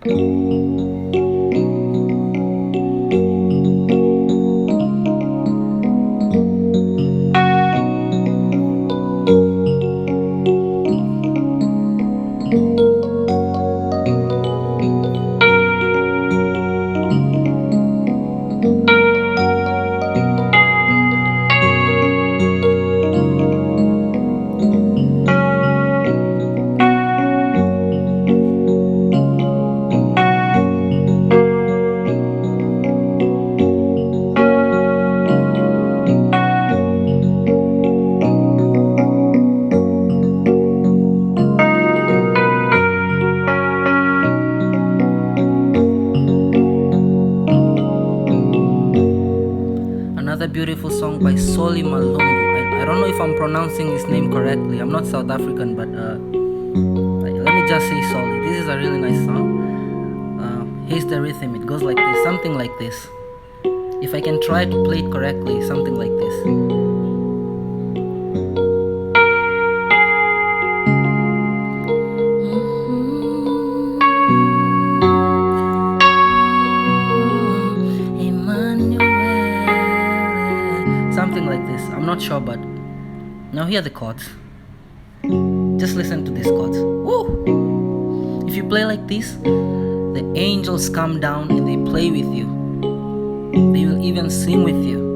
Another beautiful song by Soli Malongo. I don't know if I'm pronouncing his name correctly. I'm not South African, but let me just say Soli. This is a really nice song. Here's the rhythm. It goes like this, something like this. If I can try to play it correctly, something like this. Emmanuel. Something like this. I'm not sure, but now here are the chords. Just listen to these chords. Woo! If you play like this, the angels come down and they play with you. They will even sing with you.